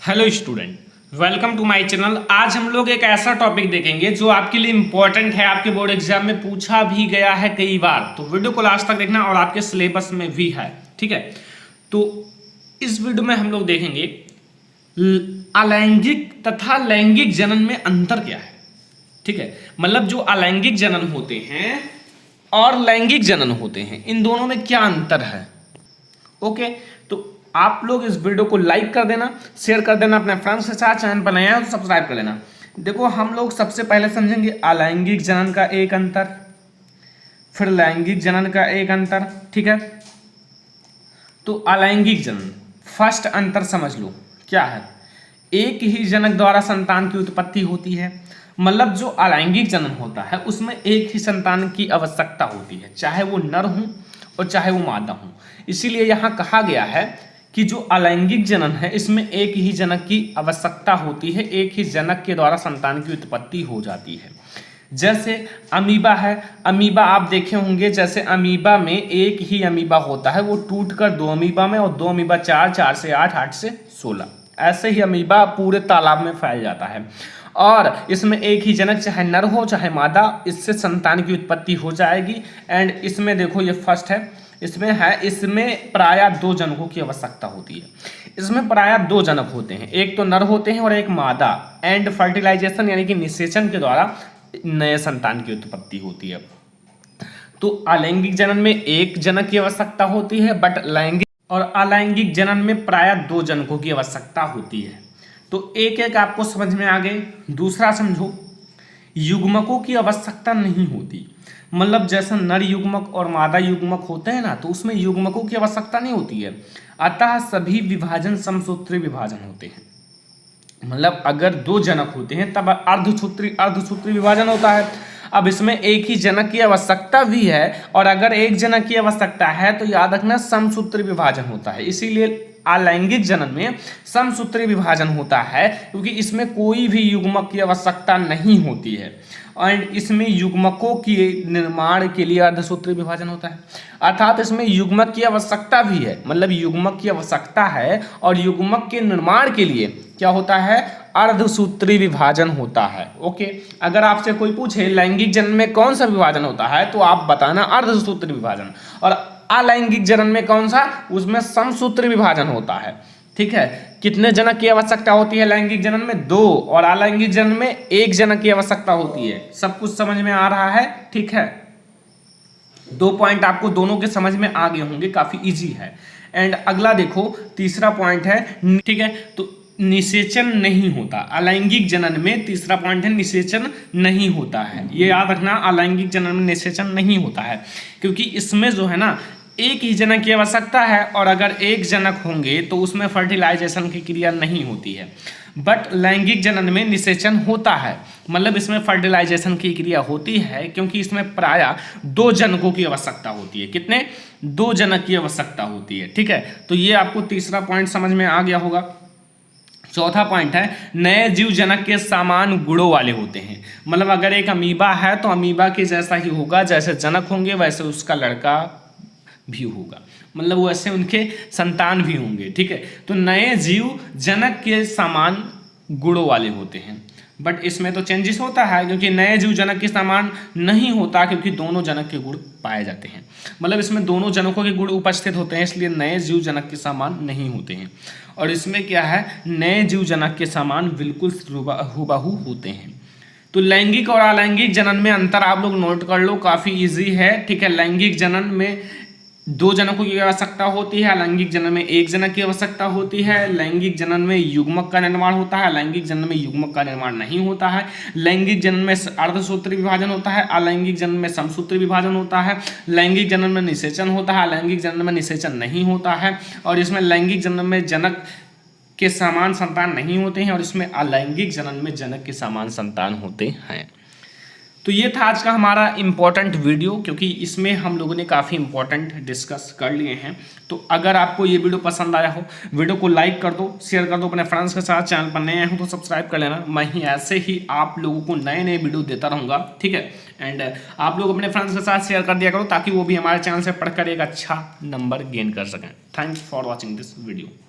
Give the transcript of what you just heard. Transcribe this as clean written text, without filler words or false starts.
Hello student, welcome to my channel. आज हम लोग एक ऐसा टॉपिक देखेंगे जो आपके लिए इम्पोर्टेंट है, आपके बोर्ड एग्जाम में पूछा भी गया है कई बार। तो वीडियो को लास्ट तक देखना और आपके सिलेबस में भी है, ठीक है। तो इस वीडियो में हम लोग देखेंगे अलैंगिक तथा लैंगिक जनन में अंतर क्या है, ठीक है। मतलब जो अलैंगिक जनन होते हैं और लैंगिक जनन होते हैं, इन दोनों में क्या अंतर है। ओके, तो आप लोग इस वीडियो को लाइक कर देना, शेयर कर देना अपने फ्रेंड्स के साथ। चैनल पर नया है तो सब्सक्राइब कर लेना। देखो, हम लोग सबसे पहले समझेंगे अलैंगिक जनन का एक अंतर, फिर लैंगिक जनन का एक अंतर, ठीक है। तो अलैंगिक जनन, फर्स्ट अंतर समझ लो क्या है। एक ही जनक द्वारा संतान की उत्पत्ति होती है। मतलब जो अलैंगिक जनन होता है उसमें एक ही संतान की आवश्यकता होती है, चाहे वो नर हो और चाहे वो मादा हो। इसीलिए यहाँ कहा गया है कि जो अलैंगिक जनन है इसमें एक ही जनक की आवश्यकता होती है, एक ही जनक के द्वारा संतान की उत्पत्ति हो जाती है। जैसे अमीबा है, अमीबा आप देखे होंगे, जैसे अमीबा में एक ही अमीबा होता है, वो टूटकर दो अमीबा में, और दो अमीबा चार, चार से आठ, आठ से 16, ऐसे ही अमीबा पूरे तालाब में फैल जाता है। और इसमें एक ही जनक, चाहे नर हो चाहे मादा, इससे संतान की उत्पत्ति हो जाएगी। एंड इसमें देखो, ये फर्स्ट है, इसमें प्रायः दो जनकों की आवश्यकता होती है। इसमें प्रायः दो जनक होते हैं, एक तो नर होते हैं और एक मादा। एंड फर्टिलाइजेशन यानी कि निषेचन के द्वारा नए संतान की उत्पत्ति होती है। तो अलैंगिक जनन में एक जनक की आवश्यकता होती है, बट लैंगिक और अलैंगिक जनन में प्रायः दो जनकों की आवश्यकता होती है। तो एक एक आपको समझ में आ गए। दूसरा समझो, युग्मकों की आवश्यकता नहीं होती। मतलब जैसा नर युग्मक और मादा युग्मक होते हैं ना, तो उसमें युग्मकों की आवश्यकता नहीं होती है। अतः सभी विभाजन समसूत्री विभाजन होते हैं। मतलब अगर दो जनक होते हैं तब अर्धसूत्री विभाजन होता है। अब इसमें एक ही जनक की आवश्यकता भी है, और अगर एक जनक की आवश्यकता है तो याद रखना समसूत्री विभाजन होता है। इसीलिए अलैंगिक जनन में समसूत्री विभाजन होता है, क्योंकि इसमें कोई भी युग्मक की आवश्यकता नहीं होती है। एंड इसमें युग्मकों के निर्माण के लिए अर्धसूत्री विभाजन होता है। अर्थात इसमें युग्मक की आवश्यकता भी है, मतलब युग्मक की आवश्यकता है, और युग्मक के निर्माण के लिए क्या होता है, अर्धसूत्री विभाजन होता है। ओके, अगर आपसे कोई पूछे लैंगिक जनन में कौन सा विभाजन होता है, तो आप बताना अर्धसूत्री विभाजन। और अलैंगिक जनन में कौन सा, उसमें समसूत्री विभाजन होता है, ठीक है। कितने जनक की आवश्यकता होती है लैंगिक जनन में? दो, और अलैंगिक जनन में एक जनक की आवश्यकता होती है। सब कुछ समझ में आ रहा है, ठीक है। दो पॉइंट आपको दोनों के समझ में आ गए होंगे, काफी इजी है। एंड अगला देखो, तीसरा पॉइंट है, ठीक है। तो निषेचन नहीं होता अलैंगिक जनन में। तीसरा पॉइंट है, निषेचन नहीं होता है। ये याद रखना, अलैंगिक जनन में निषेचन नहीं होता है, क्योंकि इसमें जो है ना, एक ही जनक की आवश्यकता है, और अगर एक जनक होंगे तो उसमें फर्टिलाइजेशन की क्रिया नहीं होती है। बट लैंगिक जनन में निषेचन होता है, मतलब इसमें फर्टिलाइजेशन की क्रिया होती है, क्योंकि इसमें प्रायः दो जनकों की आवश्यकता होती है। कितने? दो जनक की आवश्यकता होती है, ठीक है। तो ये आपको तीसरा पॉइंट समझ में आ गया होगा। चौथा पॉइंट है, नए जीव जनक के समान गुणों वाले होते हैं। मतलब अगर एक अमीबा है तो अमीबा के जैसा ही होगा, जैसे जनक होंगे वैसे उसका लड़का भी होगा, मतलब वैसे उनके संतान भी होंगे, ठीक है। तो नए जीव जनक के समान गुणों वाले होते हैं। बट इसमें तो चेंजेस होता है, क्योंकि नए जीव जनक के समान नहीं होता, क्योंकि दोनों जनक के गुण पाए जाते हैं। मतलब इसमें दोनों जनकों के गुण उपस्थित होते हैं, इसलिए नए जीव जनक के समान नहीं होते हैं। और इसमें क्या है, नए जीव जनक के समान बिल्कुल हुबहू होते हैं। तो लैंगिक और अलैंगिक जनन में अंतर आप लोग नोट कर लो, काफ़ी इजी है, ठीक है। लैंगिक जनन में दो जनकों की आवश्यकता होती है, अलैंगिक जनन में एक जनक की आवश्यकता होती है। लैंगिक जनन में युग्मक का निर्माण होता है, अलैंगिक जनन में युग्मक का निर्माण नहीं होता है। लैंगिक जनन में अर्धसूत्री विभाजन होता है, अलैंगिक जनन में समसूत्री विभाजन होता है। लैंगिक जनन में निषेचन होता है, अलैंगिक जनन में निषेचन नहीं होता है। और इसमें लैंगिक जनन में जनक के समान संतान नहीं होते हैं, और इसमें अलैंगिक जनन में जनक के समान संतान होते हैं। तो ये था आज का हमारा इम्पोर्टेंट वीडियो, क्योंकि इसमें हम लोगों ने काफ़ी इम्पोर्टेंट डिस्कस कर लिए हैं। तो अगर आपको ये वीडियो पसंद आया हो, वीडियो को लाइक कर दो, शेयर कर दो अपने फ्रेंड्स के साथ। चैनल पर नए हो तो सब्सक्राइब कर लेना। मैं ही ऐसे ही आप लोगों को नए नए वीडियो देता रहूँगा, ठीक है। एंड आप लोग अपने फ्रेंड्स के साथ शेयर कर दिया करो, ताकि वो भी हमारे चैनल से पढ़कर एक अच्छा नंबर गेन कर सकें। Thanks for watching this video.